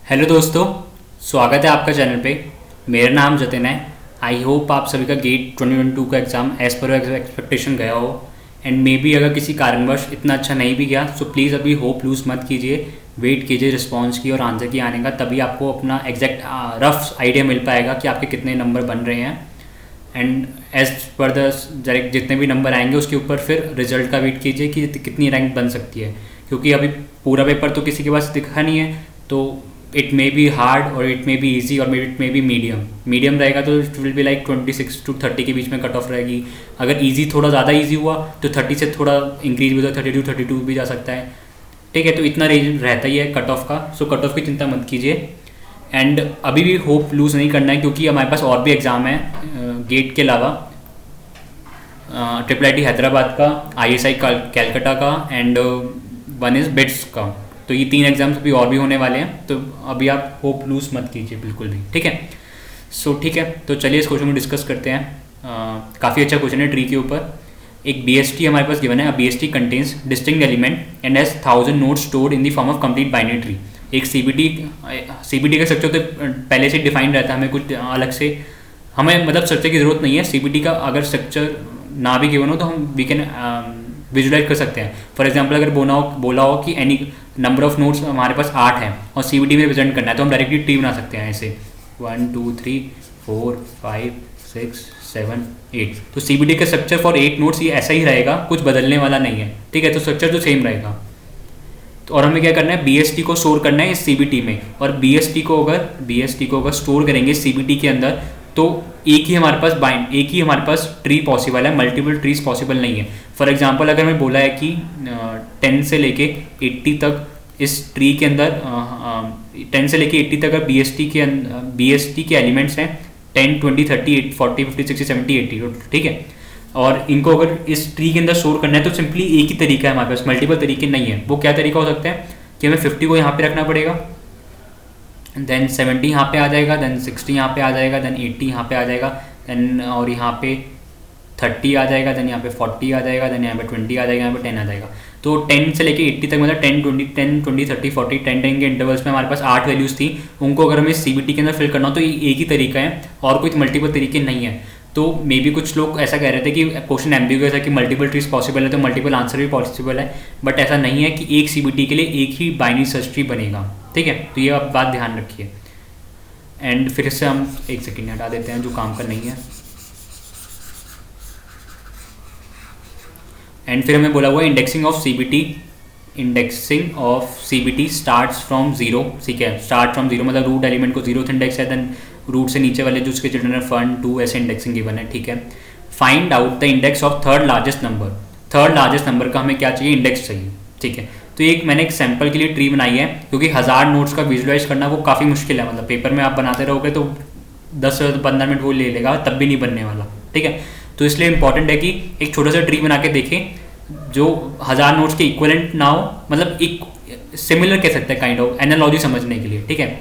Hello दोस्तों, स्वागत है आपका चैनल पे। मेरा नाम जतिन है। आई होप आप सभी का गेट 2022 का एग्ज़ाम एज़ पर एक्सपेक्टेशन गया हो एंड मे बी अगर किसी कारणवश इतना अच्छा नहीं भी गया सो प्लीज़ अभी होप लूज़ मत कीजिए। वेट कीजिए रिस्पॉन्स की और आंसर की आने का, तभी आपको अपना एग्जैक्ट रफ आइडिया मिल पाएगा कि आपके कितने नंबर बन रहे हैं। एंड एज पर द जितने भी नंबर आएंगे उसके ऊपर फिर रिजल्ट का वेट कीजिए कि कितनी रैंक बन सकती है, क्योंकि अभी पूरा पेपर तो किसी के पास दिखा नहीं है। तो इट मे बी हार्ड और इट मे बी ईजी और इट मे बी मीडियम रहेगा तो it will be like 26 to 30 के बीच में कट ऑफ रहेगी। अगर ईजी थोड़ा ज़्यादा ईजी हुआ तो 30 से थोड़ा इंक्रीज भी होता है, 32 भी जा सकता है। ठीक है, तो इतना रेंज रहता ही है कट ऑफ का। सो कट ऑफ की चिंता मत कीजिए एंड अभी भी होप लूज़ नहीं करना है, क्योंकि हमारे पास और भी एग्ज़ाम है गेट के अलावा। ट्रिपल आई हैदराबाद का, ISI कैलकटा का एंड वन इज़ बिट्स का। तो ये 3 एग्जाम्स अभी और भी होने वाले हैं, तो अभी आप होप लूज़ मत कीजिए बिल्कुल भी। ठीक है, सो ठीक है, तो चलिए इस क्वेश्चन को डिस्कस करते हैं। काफ़ी अच्छा क्वेश्चन है ट्री के ऊपर। एक BST हमारे पास गिवन है। BST contains distinct element and has 1000 nodes stored in the form of complete binary tree. एक CBT का स्ट्रक्चर तो पहले से डिफाइंड रहता है, हमें कुछ अलग से हमें मतलब स्ट्रक्चर की ज़रूरत नहीं है। CBT का अगर स्ट्रक्चर ना भी गिवन हो तो हम वी कैन विजुलाइज कर सकते हैं। फॉर एग्जाम्पल अगर बोला हो कि एनी नंबर ऑफ नोड्स हमारे पास 8 हैं और CBT में रिप्रेजेंट करना है, तो हम डायरेक्टली ट्री बना सकते हैं ऐसे 1 2 3 4 5 6 7 8। तो CBT का स्ट्रक्चर फॉर 8 नोड्स ये ऐसा ही रहेगा, कुछ बदलने वाला नहीं है। ठीक है, तो स्ट्रक्चर तो सेम रहेगा। तो और हमें क्या करना है, BST को स्टोर करना है इस CBT में। और BST को अगर स्टोर करेंगे CBT के अंदर तो एक ही हमारे पास ट्री पॉसिबल है, मल्टीपल ट्रीज पॉसिबल नहीं है। फॉर एग्जांपल अगर हमें बोला है कि 10 से लेके 80 तक इस ट्री के अंदर 10 से लेके 80 तक अगर BST के एलिमेंट्स हैं 10 20 30 40 50 60 70 80। ठीक है, और इनको अगर इस ट्री के अंदर स्टोर करना है तो सिंपली एक ही तरीका है हमारे पास, मल्टीपल तरीके नहीं है। वो क्या तरीका हो सकता है कि हमें 50 को यहाँ पे रखना पड़ेगा, देन 70 यहाँ पे आ जाएगा, देन 60 यहाँ पे आ जाएगा, देन 80 यहाँ पे आ जाएगा, देन और यहाँ पे 30 आ जाएगा, देन यहाँ पे 40 आ जाएगा, देन यहाँ पे 20 आ जाएगा, यहाँ पे 10 आ जाएगा। तो 10 से लेके 80 तक मतलब 10 20 30 40 10 के इंटरवल्स में हमारे पास 8 वैल्यूज़ थी। उनको अगर हमें CBT के अंदर फिल करना हो तो एक ही तरीका है और कोई मल्टीपल तरीके नहीं है। तो मे बी कुछ लोग ऐसा कह रहे थे कि क्वेश्चन एम्बिगुअस है कि मल्टीपल ट्रीज पॉसिबल है तो मल्टीपल आंसर भी पॉसिबल है, बट ऐसा नहीं है कि एक CBT के लिए एक ही बाइनरी सर्च ट्री बनेगा। ठीक है, तो ये आप बात ध्यान रखिए। एंड फिर से हम एक सेकेंड हटा देते हैं जो काम का नहीं है। एंड फिर हमें बोला हुआ indexing of CBT starts from zero. ठीक है, स्टार्ट फ्रॉम जीरो मतलब रूट एलिमेंट को जीरो इंडेक्स है, देन रूट से नीचे वाले जो उसके चिल्ड्रन है 1 2 ऐसे इंडेक्सिंग गिवन है। ठीक है, find out the index of third largest number का हमें क्या चाहिए, इंडेक्स चाहिए। ठीक है, तो मैंने एक सैम्पल के लिए ट्री बनाई है, क्योंकि 1000 नोट्स का विजुलाइज करना वो काफ़ी मुश्किल है। मतलब पेपर में आप बनाते रहोगे तो 10 से 15 मिनट वो ले लेगा, तब भी नहीं बनने वाला। ठीक है, तो इसलिए इंपॉर्टेंट है कि एक छोटा सा ट्री बना के देखें जो 1000 नोट्स के इक्वलेंट ना हो, मतलब एक सिमिलर कह सकते हैं, काइंड ऑफ एनालॉजी समझने के लिए। ठीक है,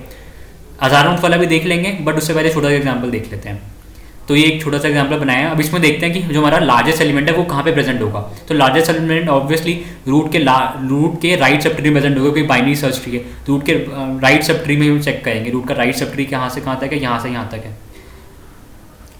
1000 नोट्स वाला भी देख लेंगे, बट उससे पहले छोटा सा एग्जाम्पल देख लेते हैं। तो ये एक छोटा सा एग्जाम्पल बनाया है। अब इसमें देखते हैं कि जो हमारा लार्जेस्ट एलिमेंट है वो कहाँ पे प्रेजेंट होगा। तो लार्जेस्ट एलिमेंट ऑब्वियसली रूट के राइट सब ट्री में प्रेजेंट होगा, क्योंकि बाइनरी सर्च ट्री है। रूट के राइट सब ट्री में हम चेक करेंगे रूट का राइट सब ट्री कहाँ से कहाँ तक है, यहाँ से यहाँ तक है।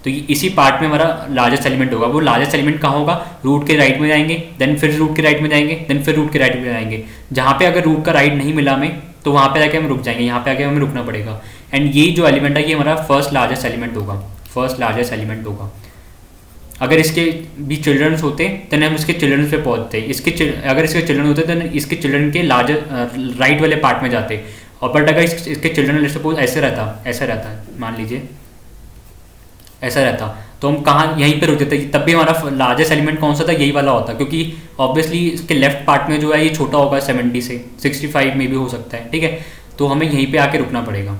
तो इसी पार्ट में हमारा लार्जेस्ट एलिमेंट होगा। वो लार्जेस्ट एलिमेंट कहाँ होगा, रूट के राइट में जाएंगे, देन फिर रूट के राइट में जाएंगे, देन फिर रूट के राइट में जाएंगे। जहाँ पे अगर रूट का राइट नहीं मिला हमें तो वहाँ पे जाके हम रुक जाएंगे, यहाँ पे आके हमें रुकना पड़ेगा। एंड ये जो एलिमेंट है ये हमारा फर्स्ट लार्जेस्ट एलिमेंट होगा। अगर इसके भी चिल्ड्रंस होते देन हम इसके चिल्ड्रंस पे पहुँचते, अगर इसके चिल्ड्रन होते देन इसके चिल्ड्रन के राइट वाले पार्ट में जाते। और बट अगर इसके चिल्ड्रन सपोज ऐसा रहता है, मान लीजिए ऐसा रहता, तो हम कहाँ यहीं पे रुक जाते, तब भी हमारा लार्जेस्ट एलिमेंट कौन सा था, यही वाला होता, क्योंकि ऑब्वियसली इसके लेफ्ट पार्ट में जो है ये छोटा होगा 70 से 65 में भी हो सकता है। ठीक है, तो हमें यहीं पे आके रुकना पड़ेगा।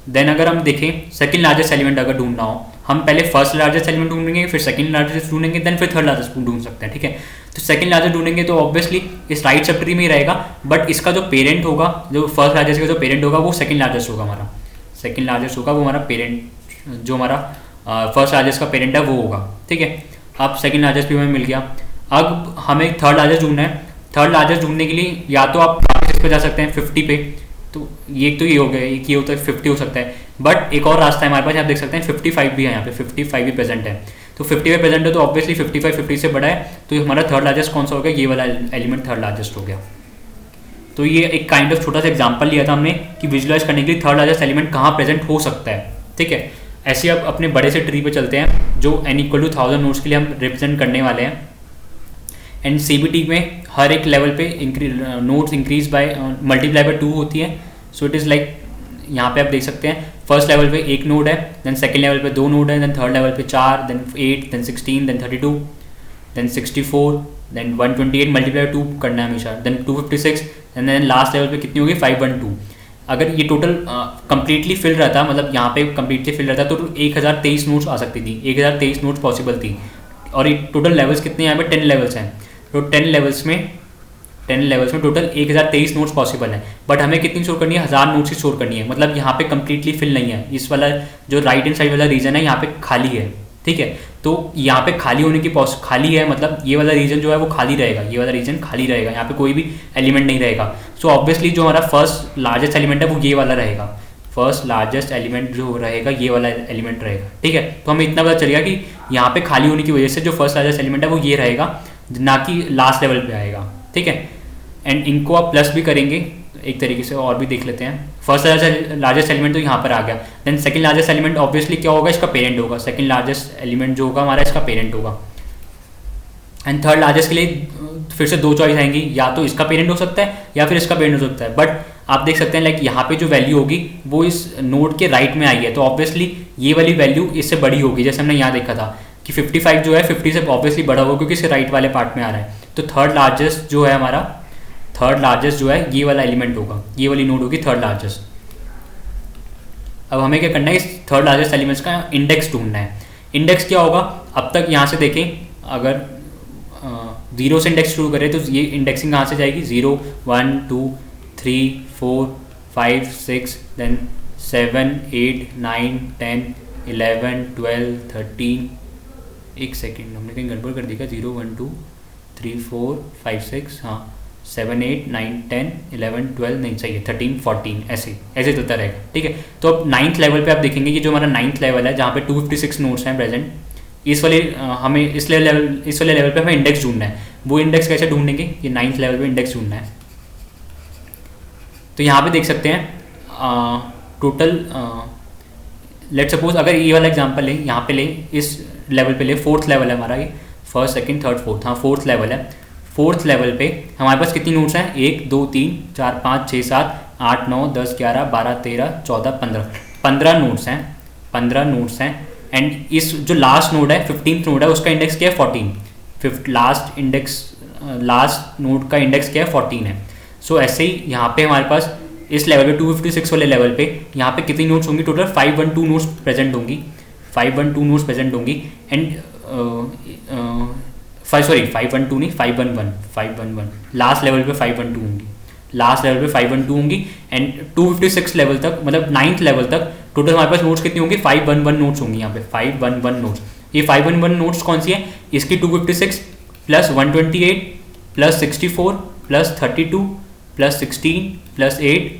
देन अगर हम देखें सेकंड लार्जेस्ट एलिमेंट अगर ढूंढना हो, हम पहले फर्स्ट लार्जेस्ट एलिमेंट ढूंढेंगे, फिर सेकंड लार्जेस्ट ढूंढेंगे, देन फिर थर्ड लार्जेस्ट ढूंढ सकते हैं। ठीक है, तो सेकंड लार्जेस्ट ढूंढेंगे तो ऑब्वियसली इस राइट सब ट्री में ही रहेगा, बट इसका जो पेरेंट होगा, जो फर्स्ट लार्जेस्ट का जो पेरेंट होगा वो सेकंड लार्जेस्ट होगा, वो हमारा पेरेंट, जो हमारा फर्स्ट लार्जेस्ट का पेरेंट है वो होगा। ठीक है, अब सेकंड लार्जेस्ट भी हमें मिल गया। अब हमें थर्ड लार्जेस्ट ढूंढना है। थर्ड लार्जेस्ट ढूंढने के लिए या तो आप इस पे जा सकते हैं 50 पे, तो ये हो गया, एक ये होता है 50 हो सकता है, बट एक और रास्ता है हमारे पास, आप देख सकते हैं 55 भी है यहाँ पे, 55 भी प्रेजेंट है। तो 55 प्रेजेंट है तो ऑब्वियसली 55 50 से बड़ा है, तो हमारा थर्ड लार्जेस्ट कौन सा हो गया, ये वाला एलिमेंट थर्ड लार्जेस्ट हो गया। तो ये एक काइंड ऑफ छोटा सा एग्जांपल लिया था हमने कि विजुलाइज करने के लिए थर्ड लार्जेस्ट एलिमेंट कहाँ प्रेजेंट हो सकता है, ठीक है। ऐसे अब अपने बड़े से ट्री पे चलते हैं जो n=1000 नोड्स के लिए हम रिप्रेजेंट करने वाले हैं। एंड CBT में हर एक लेवल पे nodes increase by multiply by 2 होती है। सो इट इज़ लाइक यहाँ पे आप देख सकते हैं फर्स्ट लेवल पे एक नोड है, देन सेकंड लेवल पे 2 नोड है, देन थर्ड लेवल पे 4, then 8, then 16, then 32, then 64, then 128 multiply 2 करना है हमेशा, then 256, and then last level पे कितनी होगी 512। अगर ये टोटल कंप्लीटली फिल रहता, मतलब यहाँ पे कंप्लीटली फिल रहता तो 1023 नोट्स आ सकती थी, 1023 नोट्स पॉसिबल थी। और ये टोटल लेवल्स कितने यहाँ पे 10 लेवल्स हैं, तो 10 लेवल्स में टोटल 1023 नोट्स पॉसिबल है। बट हमें कितनी स्टोर करनी है, 1000 नोट्स की स्टोर करनी है। मतलब यहाँ पे कंप्लीटली फिल नहीं है, इस वाला जो राइट हैंड साइड वाला रीजन है यहाँ पे खाली है, ठीक है। तो यहाँ पे खाली होने की खाली है, मतलब ये वाला रीजन जो है वो खाली रहेगा, ये वाला रीजन खाली रहेगा, यहाँ पे कोई भी एलिमेंट नहीं रहेगा। सो ऑब्वियसली जो हमारा फर्स्ट लार्जेस्ट एलिमेंट है वो ये वाला रहेगा, फर्स्ट लार्जेस्ट एलिमेंट जो रहेगा ये वाला एलिमेंट रहेगा, ठीक है। तो हमें इतना पता चलेगा कि यहाँ पे खाली होने की वजह से जो फर्स्ट लार्जेस्ट एलिमेंट है वो ये रहेगा, ना कि लास्ट लेवल पे आएगा, ठीक है। एंड इनको आप प्लस भी करेंगे एक तरीके से, और भी देख लेते हैं। फर्स्ट लार्जेस्ट एलिमेंट तो यहाँ पर आ गया, then second largest element obviously क्या होगा, इसका पेरेंट होगा। सेकंड लार्जेस्ट एलिमेंट जो होगा हमारा इसका पेरेंट होगा। एंड थर्ड लार्जेस्ट के लिए फिर से 2 चॉइस आएंगी, या तो इसका पेरेंट हो सकता है या फिर इसका पेरेंट हो सकता है। बट आप देख सकते हैं लाइक यहाँ पे जो वैल्यू होगी वो इस नोड के राइट में आई है, तो ऑब्वियसली ये वाली वैल्यू इससे बड़ी होगी। जैसे हमने यहाँ देखा था कि 55 जो है 50 से ऑब्वियसली बड़ा होगा क्योंकि इसके राइट वाले पार्ट में आ रहा है। तो थर्ड लार्जेस्ट जो है हमारा, थर्ड लार्जेस्ट जो है ये वाला एलिमेंट होगा, ये वाली नोड होगी थर्ड लार्जेस्ट। अब हमें क्या करना है, इस थर्ड लार्जेस्ट एलिमेंट्स का इंडेक्स ढूंढना है। इंडेक्स क्या होगा, अब तक यहाँ से देखें, अगर 0 से इंडेक्स शुरू करें तो ये इंडेक्सिंग कहाँ से जाएगी, 0 1 2 3 4 5 6, देन 7 8 9 10 11 12 13, एक सेकेंड हमने कहीं गड़बड़ कर दी क्या, 0 1 2 3 4 5 6, हाँ 7 8 9 10 11 12 नहीं सही है, 13 14 ऐसे चलता रहेगा, ठीक है। तो अब 9th लेवल पे आप देखेंगे कि जो हमारा 9th लेवल है जहाँ पे 256 नोड्स हैं प्रेजेंट, इस वाले हमें इस वाले लेवल पे हमें इंडेक्स ढूंढना है। वो इंडेक्स कैसे ढूंढेंगे, ये 9th लेवल पे इंडेक्स ढूंढना है। तो यहाँ पे देख सकते हैं टोटल लेट सपोज अगर ये वाला एग्जांपल ले, यहाँ पे ले, इस लेवल पे ले, 4th लेवल है हमारा ये, फर्स्ट सेकंड थर्ड फोर्थ, हाँ 4th लेवल है। 4th लेवल पे हमारे पास कितनी नोट्स हैं, 1 2 3 4 5 6 7 8 9 10 11 12 13 14 15 नोट्स हैं, 15 नोट्स हैं। एंड इस जो लास्ट नोड है 15th नोड है उसका इंडेक्स क्या है 14, लास्ट नोड का इंडेक्स क्या है 14 है। सो ऐसे ही यहाँ पे हमारे पास इस लेवल पे 256 वाले लेवल पे यहाँ पे कितनी नोट्स होंगी, टोटल 512 नोट्स प्रेजेंट होंगी, 512 नोट्स प्रेजेंट होंगी। एंड सॉरी 512 नहीं 511 लास्ट लेवल पे 512 होंगी, लास्ट लेवल पे 512 होंगी। एंड 256 लेवल तक, मतलब 9th लेवल तक टोटल हमारे पास नोट्स कितनी होंगी, 511 नोट्स होंगी यहाँ पे, 511 नोट्स। ये 511 नोट्स कौन सी है, इसकी 256 plus 128 plus 64 plus 32 plus 16 plus 8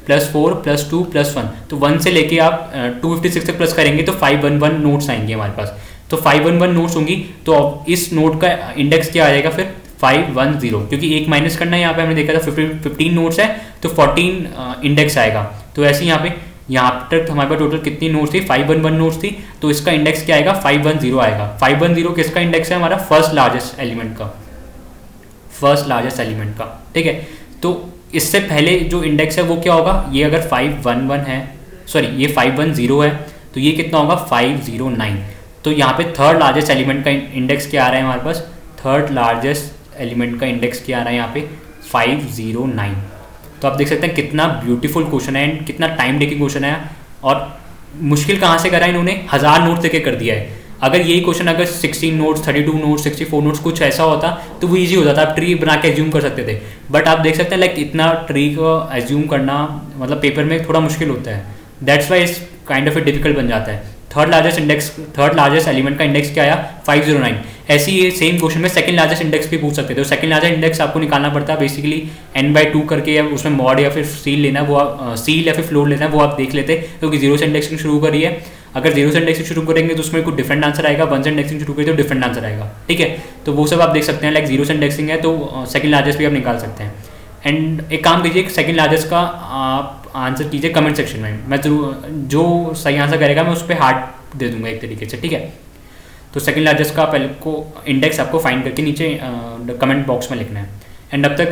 plus 4 plus 2 plus 1, तो 1 से लेके आप 256 तक प्लस करेंगे तो 511 नोट्स आएंगे हमारे पास। तो 511 नोट्स होंगी, तो इस नोट का इंडेक्स क्या आ जाएगा फिर 510, क्योंकि एक माइनस करना है, यहाँ पे हमने देखा था 15 नोट्स है तो 14 इंडेक्स आएगा। तो ऐसे यहाँ तक हमारे पास टोटल कितनी नोट्स थी, 511 नोट्स थी, तो इसका इंडेक्स क्या आएगा 510 आएगा। 510 किसका इंडेक्स है, हमारा फर्स्ट लार्जेस्ट एलिमेंट का, ठीक है। तो इससे पहले जो इंडेक्स है वो क्या होगा, ये अगर 511 है, सॉरी ये 510 है, तो ये कितना होगा 509। तो यहाँ पे थर्ड लार्जेस्ट एलिमेंट का इंडेक्स क्या आ रहा है हमारे पास, थर्ड लार्जेस्ट एलिमेंट का इंडेक्स क्या आ रहा है यहाँ पे 509। तो आप देख सकते हैं कितना ब्यूटीफुल क्वेश्चन है एंड कितना टाइम टेकिंग क्वेश्चन है, और मुश्किल कहाँ से करा है इन्होंने, 1000 नोट्स देके कर दिया है। अगर यही क्वेश्चन अगर 16 नोट्स 32 नोट्स 64 नोट्स कुछ ऐसा होता तो वो ईजी होता था, आप ट्री बना के एज्यूम कर सकते थे। बट आप देख सकते हैं लाइक इतना ट्री को एज्यूम करना मतलब पेपर में थोड़ा मुश्किल होता है, दैट्स वाई इस काइंड ऑफ ए डिफिकल्ट बन जाता है। थर्ड लार्जेस्ट एलिमेंट का इंडेक्स क्या आया 509। ऐसे ही ये सेम क्वेश्चन में सेकंड लार्जेस्ट इंडेक्स भी पूछ सकते थे। तो सेकंड लार्जेस्ट इंडेक्स आपको निकालना पड़ता है बेसिकली n/2 करके, या उसमें मॉड या फिर सील लेना, वो आप सील या फिर फ्लोट लेना है, वो आप देख लेते, क्योंकि जीरो से इंडेक्सिंग शुरू करिए। अगर जीरो से इंडेक्सिंग शुरू करेंगे तो उसमें कुछ डिफरेंट आंसर आएगा, वन से इंडेक्सिंग शुरू करिए तो डिफरेंट आंसर आएगा, ठीक है। तो वो सब आप देख सकते हैं, लाइक जीरो से इंडेक्सिंग है तो सेकंड लार्जेस्ट भी आप निकाल सकते हैं। एंड एक काम कीजिए, सेकंड लार्जेस्ट का आप आंसर कीजिए कमेंट सेक्शन में, मैं जो सही आंसर करेगा मैं उस पर हार्ट दे दूंगा एक तरीके से, ठीक है। तो सेकंड लार्जेस्ट का पहले को इंडेक्स आपको फाइंड करके नीचे कमेंट बॉक्स में लिखना है। एंड अब तक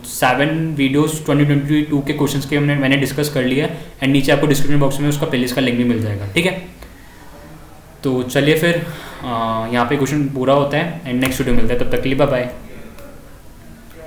7 वीडियोस 2022 के क्वेश्चंस के मैंने डिस्कस कर लिया है, एंड नीचे आपको डिस्क्रिप्शन बॉक्स में उसका प्लेलिस्ट का लिंक भी मिल जाएगा, ठीक है। तो चलिए फिर यहाँ पे क्वेश्चन पूरा होता है, एंड नेक्स्ट वीडियो मिलता है, तब तक के लिए बाय बाय।